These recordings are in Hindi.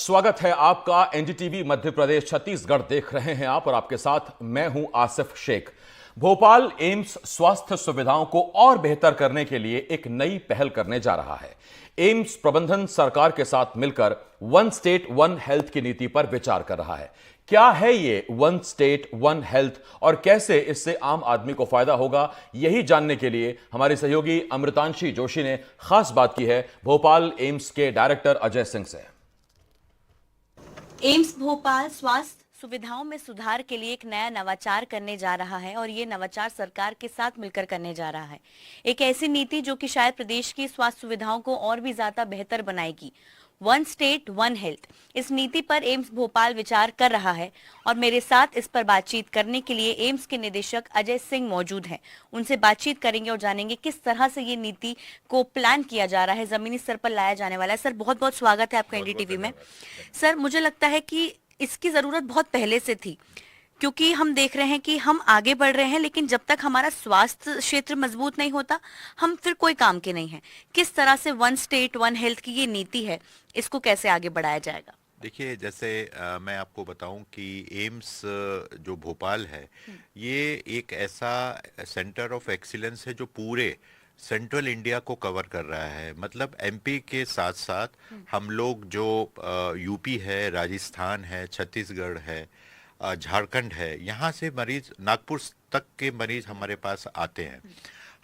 स्वागत है आपका। एनडीटीवी मध्य प्रदेश छत्तीसगढ़ देख रहे हैं आप और आपके साथ मैं हूं आसिफ शेख। भोपाल एम्स स्वास्थ्य सुविधाओं को और बेहतर करने के लिए एक नई पहल करने जा रहा है। एम्स प्रबंधन सरकार के साथ मिलकर वन स्टेट वन हेल्थ की नीति पर विचार कर रहा है। क्या है ये वन स्टेट वन हेल्थ और कैसे इससे आम आदमी को फायदा होगा, यही जानने के लिए हमारी सहयोगी अमृतांशी जोशी ने खास बात की है भोपाल एम्स के डायरेक्टर अजय सिंह से। एम्स भोपाल स्वास्थ्य सुविधाओं में सुधार के लिए एक नया नवाचार करने जा रहा है और ये नवाचार सरकार के साथ मिलकर करने जा रहा है। एक ऐसी नीति जो कि शायद प्रदेश की स्वास्थ्य सुविधाओं को और भी ज्यादा बेहतर बनाएगी। वन स्टेट वन हेल्थ, इस नीति पर एम्स भोपाल विचार कर रहा है और मेरे साथ इस पर बातचीत करने के लिए एम्स के निदेशक अजय सिंह मौजूद हैं। उनसे बातचीत करेंगे और जानेंगे किस तरह से ये नीति को प्लान किया जा रहा है, जमीनी स्तर पर लाया जाने वाला है। सर, बहुत बहुत स्वागत है आपका एनडीटीवी में। सर, मुझे लगता है कि इसकी जरूरत बहुत पहले से थी, क्योंकि हम देख रहे हैं कि हम आगे बढ़ रहे हैं, लेकिन जब तक हमारा स्वास्थ्य क्षेत्र मजबूत नहीं होता हम फिर कोई काम के नहीं हैं। किस तरह से वन स्टेट वन हेल्थ की ये नीति है, इसको कैसे आगे बढ़ाया जाएगा? देखिए, जैसे मैं आपको बताऊं कि एम्स जो भोपाल है, ये एक ऐसा सेंटर ऑफ एक्सीलेंस है जो पूरे सेंट्रल इंडिया को कवर कर रहा है। मतलब एमपी के साथ साथ हम लोग जो यूपी है, राजस्थान है, छत्तीसगढ़ है, झारखंड है, यहाँ से मरीज, नागपुर तक के मरीज हमारे पास आते हैं।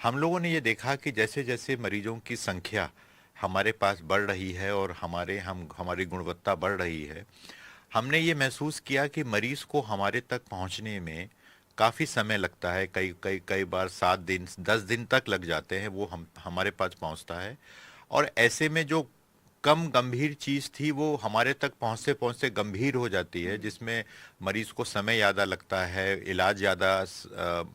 हम लोगों ने ये देखा कि जैसे जैसे मरीजों की संख्या हमारे पास बढ़ रही है और हमारी गुणवत्ता बढ़ रही है, हमने ये महसूस किया कि मरीज को हमारे तक पहुंचने में काफ़ी समय लगता है। कई बार 7 दिन 10 दिन तक लग जाते हैं वो हमारे पास पहुंचता है। और ऐसे में जो कम गंभीर चीज़ थी वो हमारे तक पहुंचते पहुंचते गंभीर हो जाती है, जिसमें मरीज को समय ज़्यादा लगता है, इलाज ज़्यादा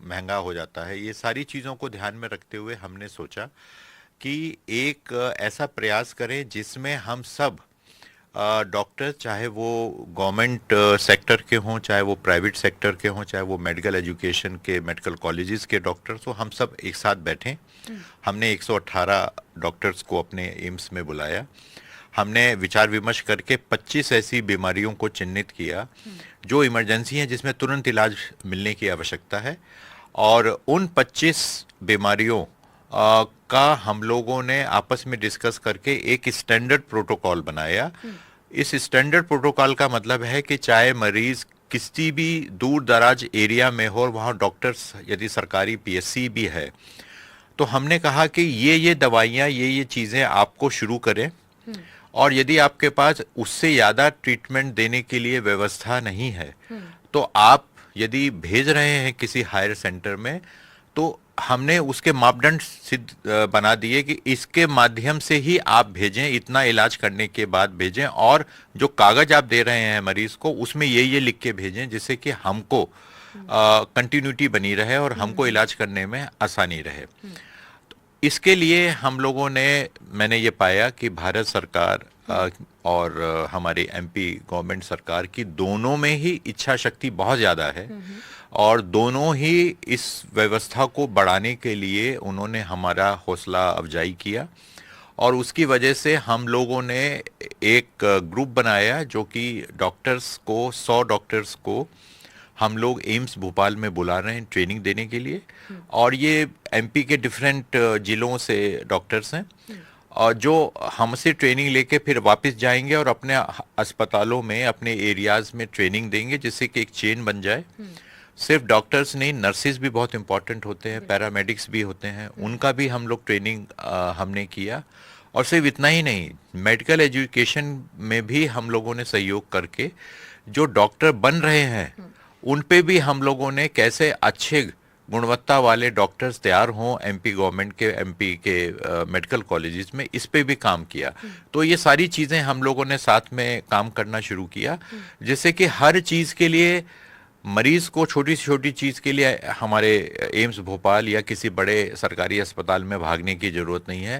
महंगा हो जाता है। ये सारी चीज़ों को ध्यान में रखते हुए हमने सोचा कि एक ऐसा प्रयास करें जिसमें हम सब डॉक्टर, चाहे वो गवर्नमेंट सेक्टर के हों, चाहे वो प्राइवेट सेक्टर के हों, चाहे वो मेडिकल एजुकेशन के मेडिकल कॉलेजेस के डॉक्टर्स हो, हम सब एक साथ बैठें। हमने 118 डॉक्टर्स को अपने एम्स में बुलाया। हमने विचार विमर्श करके 25 ऐसी बीमारियों को चिन्हित किया जो इमरजेंसी हैं, जिसमें तुरंत इलाज मिलने की आवश्यकता है। और उन 25 बीमारियों का हम लोगों ने आपस में डिस्कस करके एक स्टैंडर्ड प्रोटोकॉल बनाया। इस स्टैंडर्ड प्रोटोकॉल का मतलब है कि चाहे मरीज किसी भी दूर दराज एरिया में हो और वहाँ डॉक्टर्स यदि सरकारी पीएससी भी है, तो हमने कहा कि ये दवाइयाँ, ये चीज़ें आपको शुरू करें, और यदि आपके पास उससे ज़्यादा ट्रीटमेंट देने के लिए व्यवस्था नहीं है तो आप यदि भेज रहे हैं किसी हायर सेंटर में, तो हमने उसके मापदंड सिद्ध बना दिए कि इसके माध्यम से ही आप भेजें, इतना इलाज करने के बाद भेजें, और जो कागज आप दे रहे हैं मरीज को उसमें ये लिख के भेजें, जिससे कि हमको कंटिन्यूटी बनी रहे और हमको इलाज करने में आसानी रहे। तो इसके लिए हम लोगों ने, मैंने ये पाया कि भारत सरकार और हमारी एमपी गवर्नमेंट सरकार की दोनों में ही इच्छा शक्ति बहुत ज़्यादा है, और दोनों ही इस व्यवस्था को बढ़ाने के लिए उन्होंने हमारा हौसला अफजाई किया। और उसकी वजह से हम लोगों ने एक ग्रुप बनाया जो कि डॉक्टर्स को, 100 डॉक्टर्स को हम लोग एम्स भोपाल में बुला रहे हैं ट्रेनिंग देने के लिए। और ये एमपी के डिफरेंट जिलों से डॉक्टर्स हैं, और जो हमसे ट्रेनिंग लेके फिर वापस जाएंगे और अपने अस्पतालों में, अपने एरियाज में ट्रेनिंग देंगे, जिससे कि एक चेन बन जाए। सिर्फ डॉक्टर्स नहीं, नर्सेज भी बहुत इंपॉर्टेंट होते हैं, पैरामेडिक्स भी होते हैं, उनका भी हम लोग ट्रेनिंग हमने किया। और सिर्फ इतना ही नहीं, मेडिकल एजुकेशन में भी हम लोगों ने सहयोग करके जो डॉक्टर बन रहे हैं उन पे भी हम लोगों ने कैसे अच्छे गुणवत्ता वाले डॉक्टर्स तैयार हों एमपी गवर्नमेंट के, एमपी के मेडिकल कॉलेजेस में, इस पे भी काम किया। तो ये सारी चीज़ें हम लोगों ने साथ में काम करना शुरू किया, जिससे कि हर चीज़ के लिए मरीज को, छोटी से छोटी चीज़ के लिए हमारे एम्स भोपाल या किसी बड़े सरकारी अस्पताल में भागने की ज़रूरत नहीं है।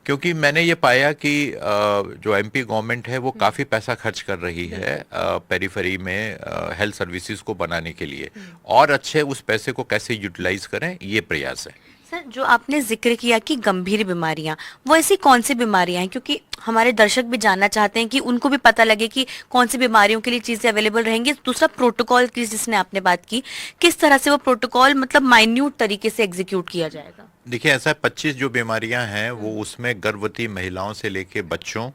क्योंकि मैंने ये पाया कि जो एमपी गवर्नमेंट है वो काफ़ी पैसा खर्च कर रही है पेरिफेरी में हेल्थ सर्विसेज को बनाने के लिए, और अच्छे उस पैसे को कैसे यूटिलाइज करें, ये प्रयास है। सर, जो आपने जिक्र किया कि गंभीर बीमारियां, वो ऐसी कौन सी बीमारियां हैं, क्योंकि हमारे दर्शक भी जानना चाहते हैं कि उनको भी पता लगे कि कौन सी बीमारियों के लिए चीजें अवेलेबल रहेंगी। दूसरा, प्रोटोकॉल की जिसने आपने बात की, किस तरह से वो प्रोटोकॉल मतलब माइन्यूट तरीके से एग्जीक्यूट किया जाएगा? देखिए, ऐसा 25 जो बीमारियां हैं वो उसमें गर्भवती महिलाओं से लेके बच्चों,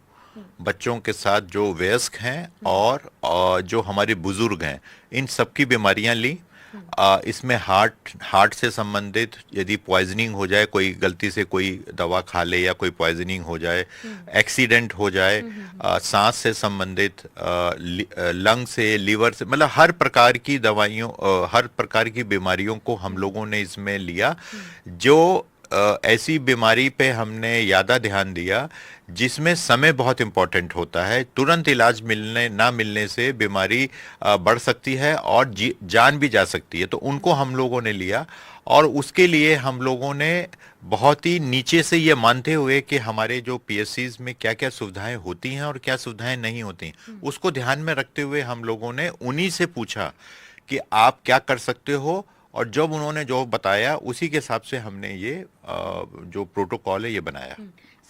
बच्चों के साथ जो वयस्क हैं और जो हमारे बुजुर्ग हैं, इन सबकी बीमारियां ली। इसमें हार्ट से संबंधित यदि पॉइजनिंग हो जाए, कोई गलती से कोई दवा खा ले या कोई पॉइजनिंग हो जाए, एक्सीडेंट हो जाए, सांस से संबंधित, लंग से, लिवर से, मतलब हर प्रकार की दवाइयों, हर प्रकार की बीमारियों को हम लोगों ने इसमें लिया। जो ऐसी बीमारी पे हमने ज्यादा ध्यान दिया जिसमें समय बहुत इंपॉर्टेंट होता है, तुरंत इलाज मिलने ना मिलने से बीमारी बढ़ सकती है और जान भी जा सकती है, तो उनको हम लोगों ने लिया। और उसके लिए हम लोगों ने बहुत ही नीचे से ये मानते हुए कि हमारे जो पीएससीज में क्या क्या सुविधाएं होती हैं और क्या सुविधाएं नहीं होती, उसको ध्यान में रखते हुए हम लोगों ने उन्हीं से पूछा कि आप क्या कर सकते हो, और जब उन्होंने जो बताया उसी के हिसाब से हमने ये जो प्रोटोकॉल है ये बनाया।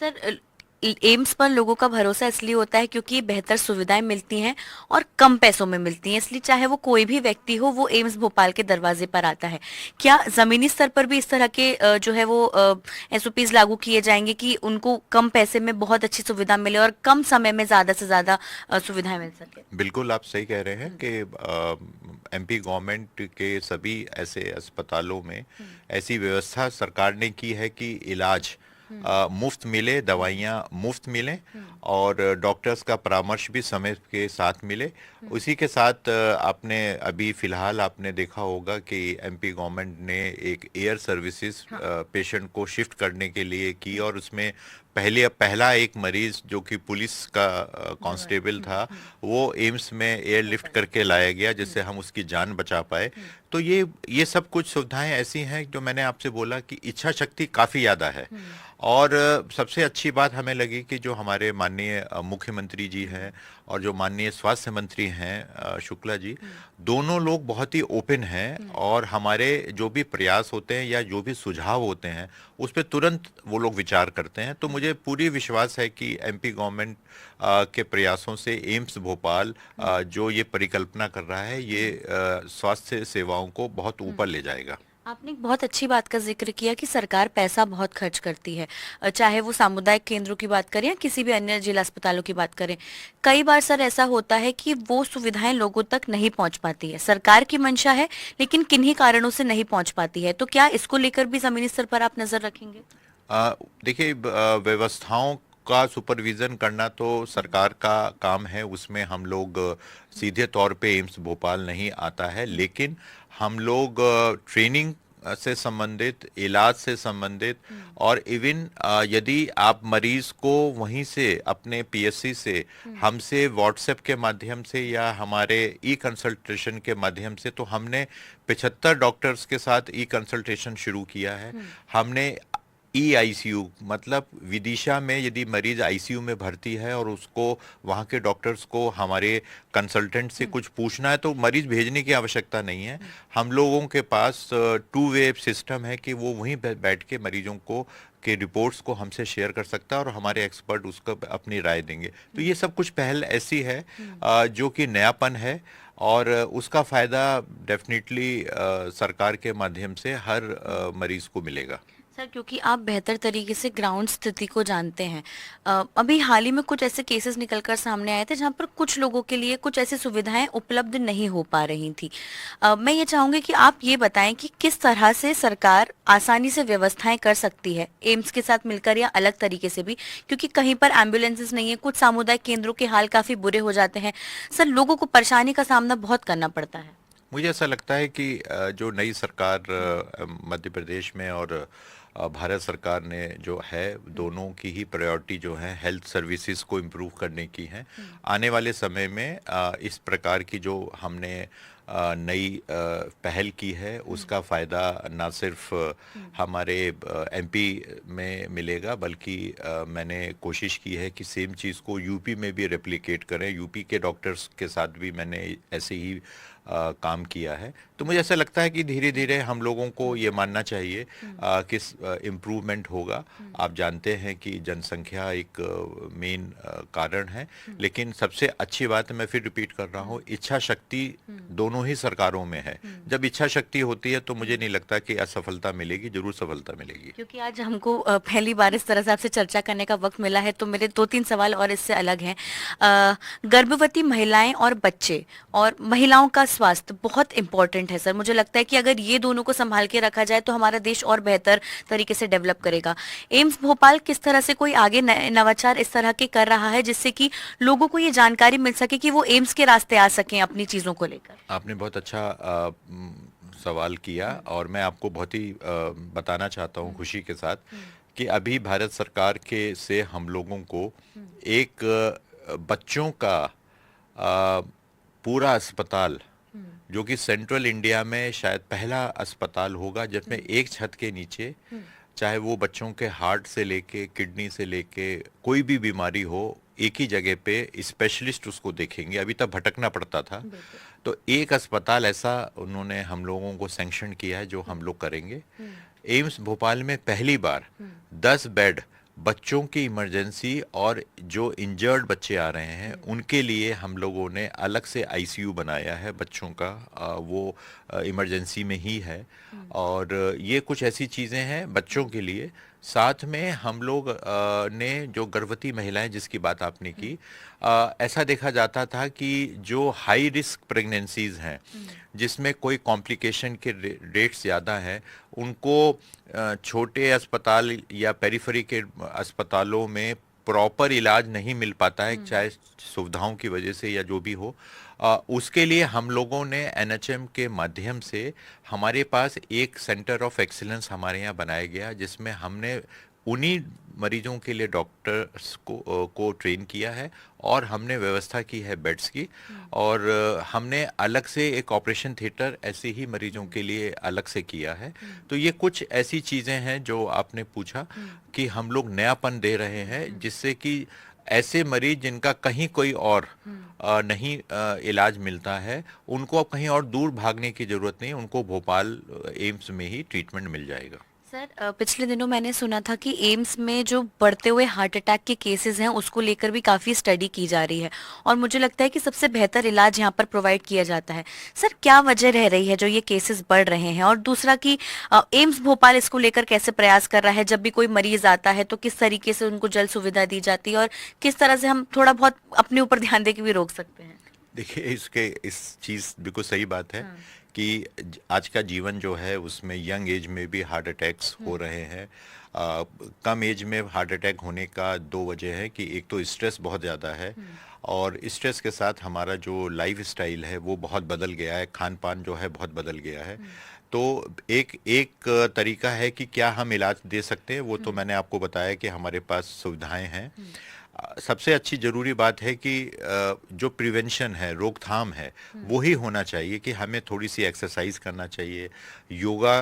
सर, एम्स पर लोगों का भरोसा इसलिए होता है क्योंकि बेहतर सुविधाएं मिलती हैं और कम पैसों में मिलती हैं, इसलिए चाहे वो कोई भी व्यक्ति हो, वो एम्स भोपाल के दरवाजे पर आता है। क्या जमीनी स्तर पर भी इस तरह के जो है वो एसओपीज लागू किए जाएंगे कि उनको कम पैसे में बहुत अच्छी सुविधा मिले और कम समय में ज्यादा से ज्यादा सुविधाएं मिल सके? बिल्कुल, आप सही कह रहे हैं कि एमपी गवर्नमेंट के सभी ऐसे अस्पतालों में ऐसी व्यवस्था सरकार ने की है कि इलाज मुफ्त मिले, दवाइयाँ मुफ्त मिलें और डॉक्टर्स का परामर्श भी समय के साथ मिले। उसी के साथ आपने अभी फिलहाल आपने देखा होगा कि एमपी गवर्नमेंट ने एक एयर सर्विसेज पेशेंट को शिफ्ट करने के लिए की, और उसमें पहला एक मरीज जो कि पुलिस का कांस्टेबल था, वो एम्स में एयरलिफ्ट करके लाया गया जिससे हम उसकी जान बचा पाए। तो ये सब कुछ सुविधाएं ऐसी हैं जो मैंने आपसे बोला कि इच्छा शक्ति काफी ज्यादा है। और सबसे अच्छी बात हमें लगी कि जो हमारे माननीय मुख्यमंत्री जी हैं और जो माननीय स्वास्थ्य मंत्री हैं शुक्ला जी, दोनों लोग बहुत ही ओपन हैं और हमारे जो भी प्रयास होते हैं या जो भी सुझाव होते हैं उस पर तुरंत वो लोग विचार करते हैं। तो मुझे पूरी विश्वास है कि एमपी गवर्नमेंट के प्रयासों से एम्स भोपाल जो ये परिकल्पना कर रहा है, ये स्वास्थ्य सेवाओं को बहुत ऊपर ले जाएगा। आपने एक बहुत अच्छी बात का जिक्र किया कि सरकार पैसा बहुत खर्च करती है, चाहे वो सामुदायिक केंद्रों की बात करें या किसी भी अन्य जिला अस्पतालों की बात करें। कई बार सर ऐसा होता है कि वो सुविधाएं लोगों तक नहीं पहुंच पाती है, सरकार की मंशा है लेकिन किन्हीं कारणों से नहीं पहुंच पाती है। तो क्या इसको लेकर भी जमीनी स्तर पर आप नजर रखेंगे? देखिए, व्यवस्थाओं का सुपरविजन करना तो सरकार का काम है, उसमें हम लोग सीधे तौर पे एम्स भोपाल नहीं आता है, लेकिन हम लोग ट्रेनिंग से संबंधित, इलाज से संबंधित, और इवन यदि आप मरीज को वहीं से अपने पीएससी से हमसे व्हाट्सएप के माध्यम से या हमारे ई कंसल्टेशन के माध्यम से, तो हमने 75 डॉक्टर्स के साथ ई कंसल्टेशन शुरू किया है। हमने ई आईसीयू, मतलब विदिशा में यदि मरीज आईसीयू में भर्ती है और उसको वहाँ के डॉक्टर्स को हमारे कंसल्टेंट से कुछ पूछना है, तो मरीज भेजने की आवश्यकता नहीं है। हम लोगों के पास 2 वे सिस्टम है कि वो वहीं बैठ के मरीजों को के रिपोर्ट्स को हमसे शेयर कर सकता है और हमारे एक्सपर्ट उसको अपनी राय देंगे। तो ये सब कुछ पहल ऐसी है जो कि नयापन है और उसका फायदा डेफिनेटली सरकार के माध्यम से हर मरीज को मिलेगा। सर, क्योंकि आप बेहतर तरीके से ग्राउंड स्थिति को जानते हैं, अभी हाल ही में कुछ ऐसे केसेस निकलकर सामने आए थे जहां पर कुछ लोगों के लिए कुछ ऐसी सुविधाएं उपलब्ध नहीं हो पा रही थी। मैं ये चाहूंगी कि आप ये बताएं कि किस तरह से सरकार आसानी से व्यवस्थाएं कर सकती है एम्स के साथ मिलकर या अलग तरीके से भी, क्योंकि कहीं पर एम्बुलेंसेस नहीं है, कुछ सामुदायिक केंद्रों के हाल काफी बुरे हो जाते हैं। सर, लोगों को परेशानी का सामना बहुत करना पड़ता है। मुझे ऐसा लगता है कि जो नई सरकार मध्य प्रदेश में और भारत सरकार ने जो है, दोनों की ही प्रायोरिटी जो है हेल्थ सर्विसेज को इम्प्रूव करने की है। आने वाले समय में इस प्रकार की जो हमने नई पहल की है उसका फ़ायदा ना सिर्फ हमारे एमपी में मिलेगा, बल्कि मैंने कोशिश की है कि सेम चीज़ को यूपी में भी रेप्लिकेट करें। यूपी के डॉक्टर्स के साथ भी मैंने ऐसे ही काम किया है। तो मुझे ऐसा लगता है कि धीरे धीरे हम लोगों को ये मानना चाहिए कि इम्प्रूवमेंट होगा। आप जानते हैं कि जनसंख्या एक मेन कारण है, लेकिन सबसे अच्छी बात मैं फिर रिपीट कर रहा हूँ, इच्छा शक्ति दोनों ही सरकारों में है। जब इच्छा शक्ति होती है तो मुझे नहीं लगता कि असफलता मिलेगी, जरूर सफलता मिलेगी। क्योंकि आज हमको पहली बार इस तरह से आपसे चर्चा करने का वक्त मिला है, तो मेरे 2-3 सवाल और इससे अलग हैं। गर्भवती महिलाएं और बच्चे और महिलाओं का स्वास्थ्य बहुत इंपॉर्टेंट है सर। मुझे लगता है कि अगर ये दोनों को संभाल के रखा जाए तो हमारा देश और बेहतर तरीके से डेवलप करेगा। एम्स भोपाल किस तरह से कोई आगे नवाचार इस तरह के कर रहा है जिससे कि लोगों को ये जानकारी मिल सके कि वो एम्स के रास्ते आ सकें अपनी चीजों को लेकर? आपने बहुत अच्छा सवाल किया और मैं आपको बहुत ही बताना चाहता हूँ खुशी के साथ कि अभी भारत सरकार के से हम लोगों को एक बच्चों का पूरा अस्पताल, जो कि सेंट्रल इंडिया में शायद पहला अस्पताल होगा जिसमें एक छत के नीचे, चाहे वो बच्चों के हार्ट से लेके किडनी से लेके कोई भी बीमारी हो, एक ही जगह पे स्पेशलिस्ट उसको देखेंगे। अभी तक भटकना पड़ता था, तो एक अस्पताल ऐसा उन्होंने हम लोगों को सैंक्शन किया है जो हम लोग करेंगे। एम्स भोपाल में पहली बार 10 बेड बच्चों की इमरजेंसी और जो इंजर्ड बच्चे आ रहे हैं उनके लिए हम लोगों ने अलग से आईसीयू बनाया है बच्चों का, वो इमरजेंसी में ही है। और ये कुछ ऐसी चीज़ें हैं बच्चों के लिए। साथ में हम लोग ने जो गर्भवती महिलाएं जिसकी बात आपने की, ऐसा देखा जाता था कि जो हाई रिस्क प्रेगनेंसीज हैं जिसमें कोई कॉम्प्लिकेशन के रेट्स ज़्यादा हैं, उनको छोटे अस्पताल या पेरिफेरी के अस्पतालों में प्रॉपर इलाज नहीं मिल पाता है, चाहे सुविधाओं की वजह से या जो भी हो। उसके लिए हम लोगों ने एनएचएम के माध्यम से, हमारे पास एक सेंटर ऑफ एक्सीलेंस हमारे यहाँ बनाया गया जिसमें हमने उन्हीं मरीजों के लिए डॉक्टर्स को ट्रेन किया है और हमने व्यवस्था की है बेड्स की, और हमने अलग से एक ऑपरेशन थिएटर ऐसे ही मरीजों के लिए अलग से किया है। तो ये कुछ ऐसी चीज़ें हैं जो आपने पूछा कि हम लोग नयापन दे रहे हैं, जिससे कि ऐसे मरीज जिनका कहीं कोई और नहीं इलाज मिलता है, उनको अब कहीं और दूर भागने की जरूरत नहीं, उनको भोपाल एम्स में ही ट्रीटमेंट मिल जाएगा। सर, पिछले दिनों मैंने सुना था कि एम्स में जो बढ़ते हुए हार्ट अटैक के केसेस हैं उसको लेकर भी काफ़ी स्टडी की जा रही है, और मुझे लगता है कि सबसे बेहतर इलाज यहाँ पर प्रोवाइड किया जाता है। सर, क्या वजह रह रही है जो ये केसेस बढ़ रहे हैं? और दूसरा कि एम्स भोपाल इसको लेकर कैसे प्रयास कर रहा है? जब भी कोई मरीज आता है तो किस तरीके से उनको जल्द सुविधा दी जाती है और किस तरह से हम थोड़ा बहुत अपने ऊपर ध्यान दे के भी रोक सकते हैं? देखिए, इस चीज़ बिल्कुल सही बात है कि आज का जीवन जो है उसमें यंग एज में भी हार्ट अटैक्स हो रहे हैं। कम एज में हार्ट अटैक होने का 2 वजह है कि एक तो स्ट्रेस बहुत ज़्यादा है, और स्ट्रेस के साथ हमारा जो लाइफ स्टाइल है वो बहुत बदल गया है, खान पान जो है बहुत बदल गया है। तो एक तरीका है कि क्या हम इलाज दे सकते हैं, वो तो मैंने आपको बताया कि हमारे पास सुविधाएं हैं। सबसे अच्छी ज़रूरी बात है कि जो प्रिवेंशन है, रोकथाम है, वो ही होना चाहिए कि हमें थोड़ी सी एक्सरसाइज करना चाहिए, योगा,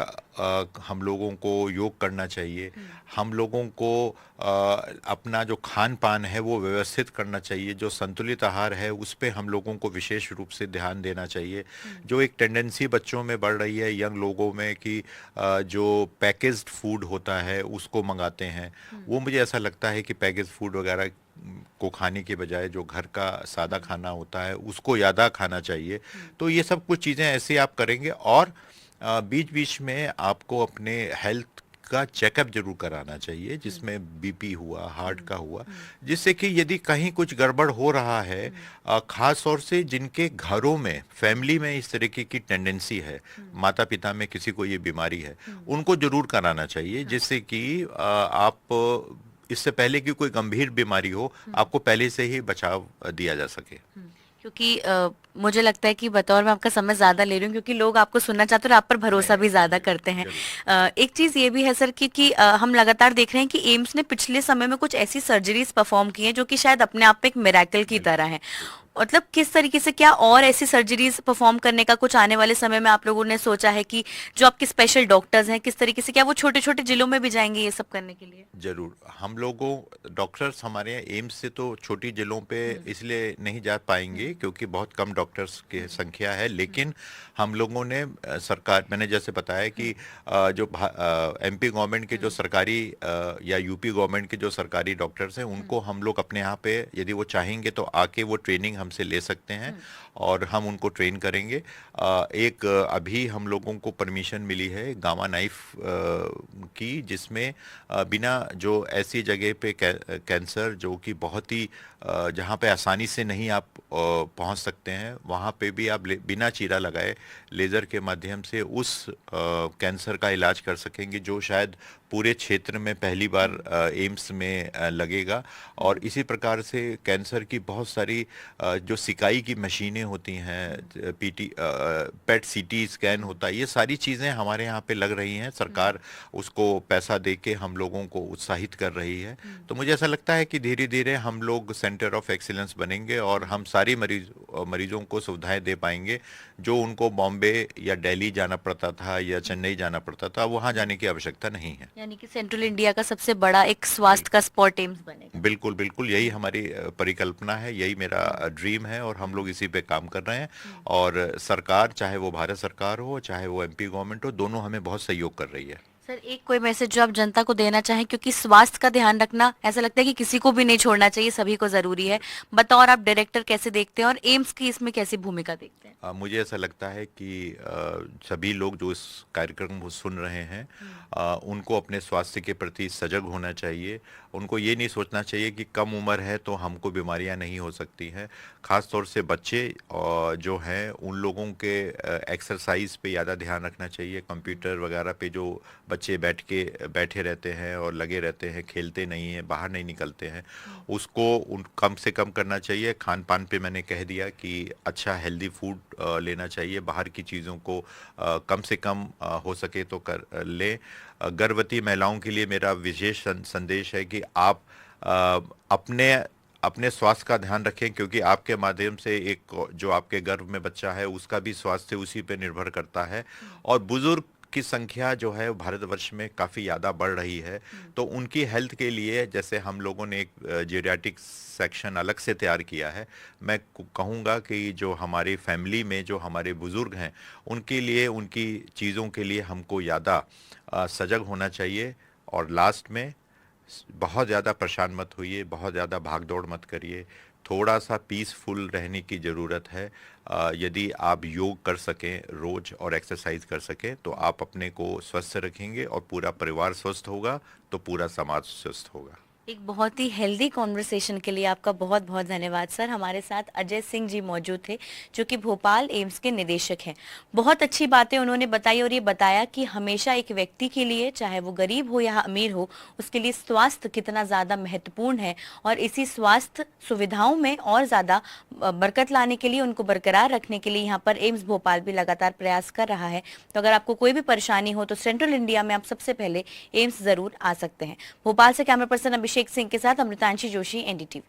हम लोगों को योग करना चाहिए, हम लोगों को अपना जो खान पान है वो व्यवस्थित करना चाहिए, जो संतुलित आहार है उस पे हम लोगों को विशेष रूप से ध्यान देना चाहिए। जो एक टेंडेंसी बच्चों में बढ़ रही है, यंग लोगों में, कि जो पैकेज्ड फूड होता है उसको मंगाते हैं, वो मुझे ऐसा लगता है कि पैकेज फूड वगैरह को खाने के बजाय जो घर का सादा खाना होता है उसको ज़्यादा खाना चाहिए। तो ये सब कुछ चीज़ें ऐसे आप करेंगे, और बीच बीच में आपको अपने हेल्थ का चेकअप जरूर कराना चाहिए, जिसमें बीपी हुआ, हार्ट का हुआ, जिससे कि यदि कहीं कुछ गड़बड़ हो रहा है, खास तौर से जिनके घरों में, फैमिली में इस तरीके की टेंडेंसी है, माता पिता में किसी को ये बीमारी है, उनको जरूर कराना चाहिए, जिससे कि आप इससे पहले कि कोई गंभीर बीमारी हो, आपको पहले से ही बचाव दिया जा सके। क्योंकि मुझे लगता है कि बतौर मैं आपका समय ज्यादा ले रही हूँ, क्योंकि लोग आपको सुनना चाहते हैं और आप पर भरोसा भी ज्यादा करते हैं। एक चीज ये भी है सर कि हम लगातार देख रहे हैं कि एम्स ने पिछले समय में कुछ ऐसी सर्जरीज परफॉर्म की हैं जो कि शायद अपने आप में एक मिरेकल की तरह है। मतलब किस तरीके से, क्या और ऐसी सर्जरीज परफॉर्म करने का कुछ आने वाले समय में आप लोगों ने सोचा है कि जो आपके स्पेशल डॉक्टर्स हैं, किस तरीके से, क्या वो छोटे छोटे जिलों में भी जाएंगे ये सब करने के लिए? जरूर, हम लोगों डॉक्टर्स हमारे यहाँ एम्स से तो छोटी जिलों पे इसलिए नहीं जा पाएंगे क्योंकि बहुत कम डॉक्टर्स की संख्या है, लेकिन हम लोगों ने सरकार, मैंने जैसे बताया कि जो एमपी गवर्नमेंट के जो सरकारी या यूपी गवर्नमेंट के जो सरकारी डॉक्टर्स हैं उनको हम लोग अपने यहाँ पे यदि वो चाहेंगे तो आके वो ट्रेनिंग हमसे ले सकते हैं और हम उनको ट्रेन करेंगे। एक अभी हम लोगों को परमिशन मिली है गामा नाइफ की, जिसमें बिना जो ऐसी जगह पे कैंसर जो कि बहुत ही जहाँ पे आसानी से नहीं आप पहुँच सकते हैं, वहाँ पे भी आप बिना चीरा लगाए लेज़र के माध्यम से उस कैंसर का इलाज कर सकेंगे, जो शायद पूरे क्षेत्र में पहली बार एम्स में लगेगा। और इसी प्रकार से कैंसर की बहुत सारी जो सिकाई की मशीनें होती हैं, पेट सीटी स्कैन होता है, ये सारी चीज़ें हमारे यहाँ पे लग रही हैं। सरकार उसको पैसा दे के हम लोगों को उत्साहित कर रही है। तो मुझे ऐसा लगता है कि धीरे धीरे हम लोग सेंटर ऑफ एक्सीलेंस बनेंगे और हम सारी मरीजों को सुविधाएं दे पाएंगे जो उनको बॉम्बे या दिल्ली जाना पड़ता था या चेन्नई जाना पड़ता था, वहाँ जाने की आवश्यकता नहीं है। यानी कि सेंट्रल इंडिया का सबसे बड़ा एक स्वास्थ्य का स्पॉट एम्स बनेगा। बिल्कुल बिल्कुल, यही हमारी परिकल्पना है, यही मेरा ड्रीम है और हम लोग इसी पे काम कर रहे हैं। और सरकार, चाहे वो भारत सरकार हो चाहे वो एमपी गवर्नमेंट हो, दोनों हमें बहुत सहयोग कर रही है। सर, एक कोई मैसेज जो आप जनता को देना चाहें, क्योंकि स्वास्थ्य का ध्यान रखना ऐसा लगता है कि किसी को भी नहीं छोड़ना चाहिए, सभी को जरूरी है। बतौर आप डायरेक्टर कैसे देखते हैं और एम्स की इसमें कैसी भूमिका देखते हैं? मुझे ऐसा लगता है कि सभी लोग जो इस कार्यक्रम को सुन रहे हैं उनको अपने स्वास्थ्य के प्रति सजग होना चाहिए। उनको ये नहीं सोचना चाहिए कि कम उम्र है तो हमको बीमारियां नहीं हो सकती हैं। ख़ास तौर से बच्चे जो हैं उन लोगों के एक्सरसाइज पे ज़्यादा ध्यान रखना चाहिए। कंप्यूटर वगैरह पे जो बच्चे बैठे रहते हैं और लगे रहते हैं, खेलते नहीं हैं, बाहर नहीं निकलते हैं, उसको कम से कम करना चाहिए। खान पान पे मैंने कह दिया कि अच्छा हेल्दी फूड लेना चाहिए, बाहर की चीज़ों को कम से कम हो सके तो कर लें। गर्भवती महिलाओं के लिए मेरा विशेष संदेश है कि आप अपने स्वास्थ्य का ध्यान रखें, क्योंकि आपके माध्यम से एक जो आपके गर्भ में बच्चा है उसका भी स्वास्थ्य उसी पे निर्भर करता है। और बुजुर्ग की संख्या जो है भारतवर्ष में काफ़ी ज़्यादा बढ़ रही है, तो उनकी हेल्थ के लिए जैसे हम लोगों ने एक जेरियाटिक सेक्शन अलग से तैयार किया है। मैं कहूँगा कि जो हमारी फैमिली में जो हमारे बुज़ुर्ग हैं उनके लिए, उनकी चीज़ों के लिए हमको ज़्यादा सजग होना चाहिए। और लास्ट में, बहुत ज़्यादा परेशान मत होइए, बहुत ज़्यादा भागदौड़ मत करिए, थोड़ा सा पीसफुल रहने की ज़रूरत है। यदि आप योग कर सकें रोज़ और एक्सरसाइज कर सकें तो आप अपने को स्वस्थ रखेंगे और पूरा परिवार स्वस्थ होगा तो पूरा समाज स्वस्थ होगा। एक बहुत ही हेल्दी कॉन्वर्सेशन के लिए आपका बहुत बहुत धन्यवाद सर। हमारे साथ अजय सिंह जी मौजूद थे जो कि भोपाल एम्स के निदेशक हैं। बहुत अच्छी बातें उन्होंने बताई और ये बताया कि हमेशा एक व्यक्ति के लिए, चाहे वो गरीब हो या अमीर हो, उसके लिए स्वास्थ्य कितना ज़्यादा महत्वपूर्ण है और इसी स्वास्थ्य सुविधाओं में और ज़्यादा बरकत लाने के लिए, उनको बरकरार रखने के लिए यहाँ पर एम्स भोपाल भी लगातार प्रयास कर रहा है। तो अगर आपको कोई भी परेशानी हो तो सेंट्रल इंडिया में आप सबसे पहले एम्स ज़रूर आ सकते हैं। भोपाल से कैमरा पर्सन अभिषेक सिंह के साथ अमृतांशी जोशी, एनडीटीवी।